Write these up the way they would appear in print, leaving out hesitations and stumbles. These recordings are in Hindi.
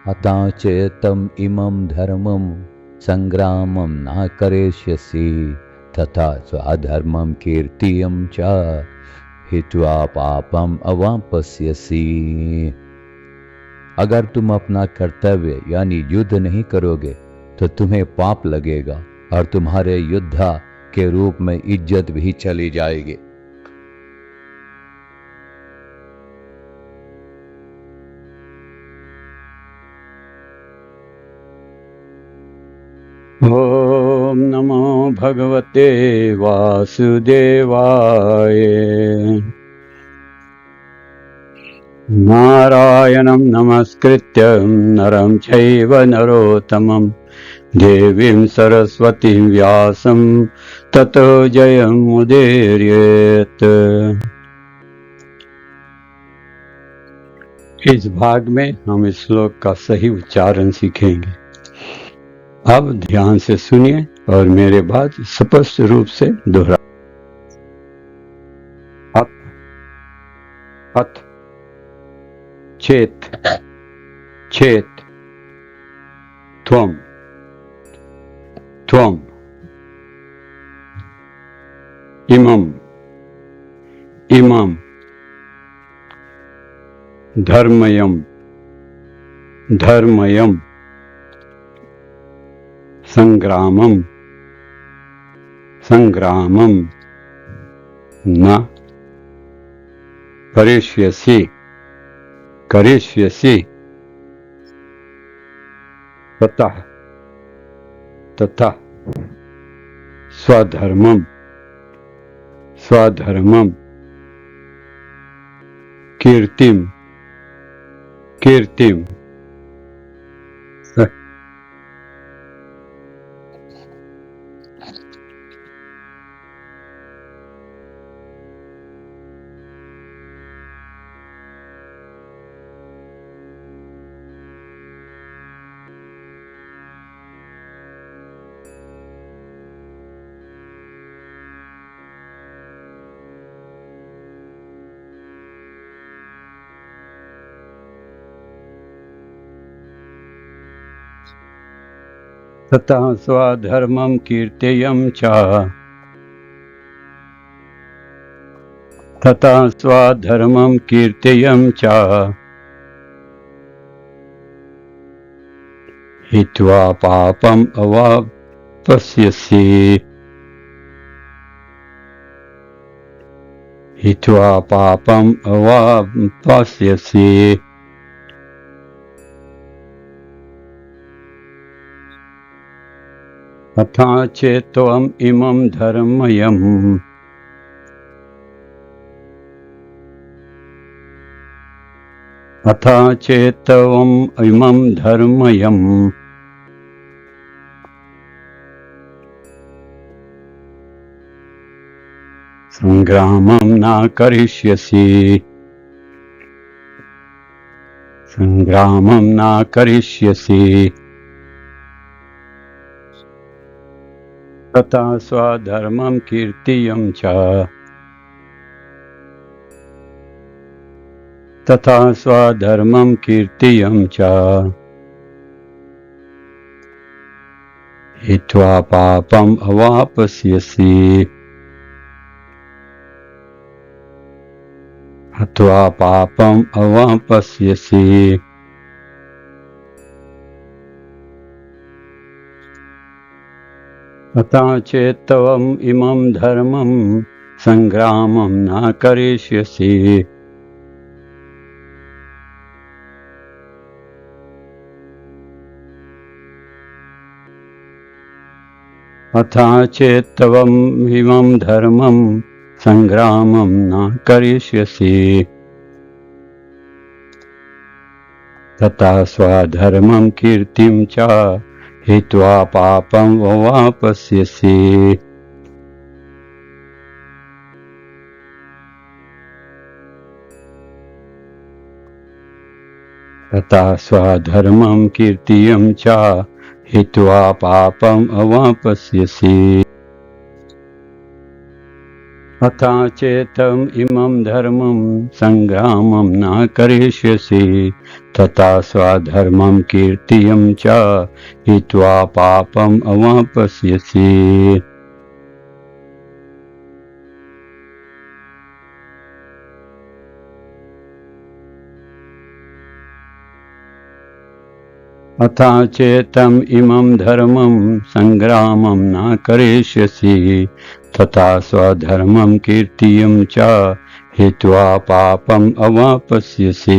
हता चेतम इमं धर्मं संग्रामं न करिष्यसि तथा स्वधर्मं कीर्तियं च हित्वा पापम अवापस्यसि। अगर तुम अपना कर्तव्य यानी युद्ध नहीं करोगे तो तुम्हें पाप लगेगा और तुम्हारे योद्धा के रूप में इज्जत भी चली जाएगी। ओम नमो भगवते वासुदेवाय। नारायणं नमस्कृत्य नरं चैव नरोत्तमं देवीं सरस्वतीं व्यासं ततो जयमुदीरयेत्। इस भाग में हम इस श्लोक का सही उच्चारण सीखेंगे। अब ध्यान से सुनिए और मेरे बाद स्पष्ट रूप से दोहरा। अथ चेत चेत त्वम त्वम इमं इमं धर्मयं धर्मयं संग्रामं संग्रामं न करिष्यसि करिष्यसि ततः ततः स्वधर्मं स्वधर्मं कीर्तिं कीर्तिं ततः स्वधर्मं कीर्त्ययं च ततः स्वधर्मं कीर्त्ययं च हित्वा पापम् अवापस्यसि हित्वा पापम् अवापस्यसि। तथा चेत्त्वम् इमं धर्मयम् तथा चेत्त्वम् इमं धर्मयम् संग्रामं न करिष्यसि संग्रामं न करिष्यसि तथा स्वधर्मं कीर्तियं च तथा स्वधर्मं कीर्तियं च हित्वा पापम् अवापस्यसि हित्वा पापम् अवापस्यसि। तथा चेत्त्वम् इमं धर्मं संग्रामं न करिष्यसि तथा चेत्त्वम् इमं धर्मं संग्रामं न करिष्यसि तथा स्वधर्मं कीर्तिं च हित्वा पापम् अवापस्यसि। तथा स्वधर्मं कीर्तियं च हित्वा पापम् अवापस्यसि। अथा चेतम इमं धर्मं संग्रामं न करिष्यसि तथा स्वधर्मं कीर्तियं च हित्वा पापम् अवाप्स्यसि। अथा चेतम इमं धर्मं संग्रामं न करिष्यसि तथा स्वधर्मं कीर्तियं च हित्वा पापम् अवाप्स्यसि।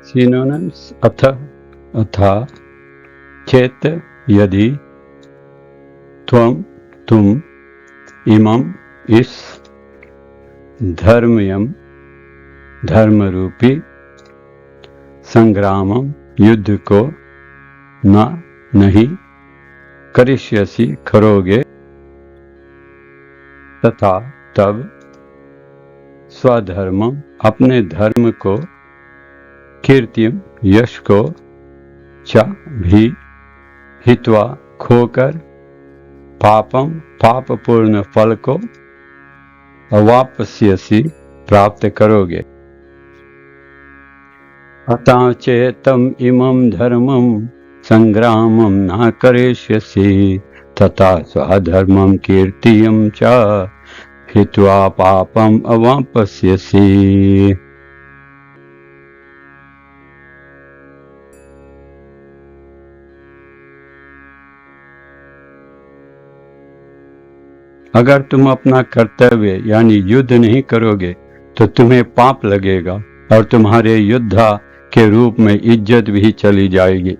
Synonyms अथा चेत यदि तुम इमं इस धर्म रूपी संग्रामम युद्ध को नहीं करिष्यसि करोगे तथा तब स्वधर्मम अपने धर्म को कीर्तिम यश को च भी हित्वा खोकर पापम पापपूर्ण फल को अवाप्स्यसि प्राप्त करोगे। अतः चेतम इमं धर्मं संग्रामं न करिष्यसि तथा स्वधर्मं कीर्तियं च हित्वा पापम अवाप्स्यसि। अगर तुम अपना कर्तव्य यानी युद्ध नहीं करोगे तो तुम्हें पाप लगेगा और तुम्हारे योद्धा के रूप में इज्जत भी चली जाएगी।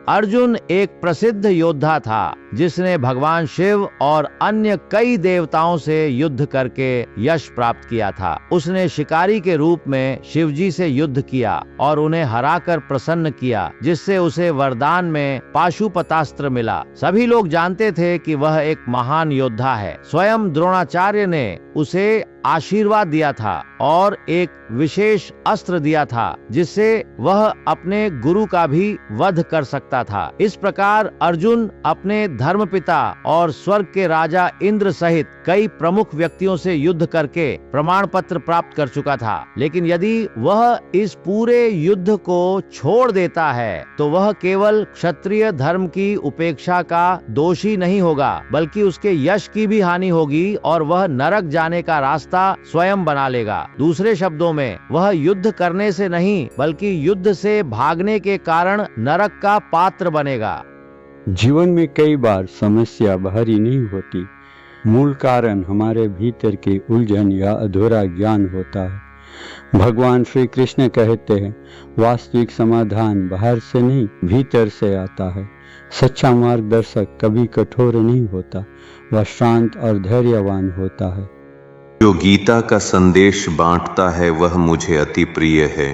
अर्जुन एक प्रसिद्ध योद्धा था जिसने भगवान शिव और अन्य कई देवताओं से युद्ध करके यश प्राप्त किया था। उसने शिकारी के रूप में शिवजी से युद्ध किया और उन्हें हराकर प्रसन्न किया, जिससे उसे वरदान में पाशुपतास्त्र मिला। सभी लोग जानते थे कि वह एक महान योद्धा है। स्वयं द्रोणाचार्य ने उसे आशीर्वाद दिया था और एक विशेष अस्त्र दिया था जिससे वह अपने गुरु का भी वध कर सकता था। इस प्रकार अर्जुन अपने धर्मपिता और स्वर्ग के राजा इंद्र सहित कई प्रमुख व्यक्तियों से युद्ध करके प्रमाण पत्र प्राप्त कर चुका था। लेकिन यदि वह इस पूरे युद्ध को छोड़ देता है तो वह केवल क्षत्रिय धर्म की उपेक्षा का दोषी नहीं होगा, बल्कि उसके यश की भी हानि होगी और वह नरक जाने का रास्ता स्वयं बना लेगा। दूसरे शब्दों में वह युद्ध करने से नहीं बल्कि युद्ध से भागने के कारण नरक का पात्र बनेगा। जीवन में कई बार समस्या बाहरी नहीं होती, मूल कारण हमारे भीतर की उलझन या अधूरा ज्ञान होता है। भगवान श्री कृष्ण कहते हैं, वास्तविक समाधान बाहर से नहीं भीतर से आता है। सच्चा मार्गदर्शक कभी कठोर नहीं होता, वह शांत और धैर्यवान होता है। जो गीता का संदेश बांटता है वह मुझे अति प्रिय है।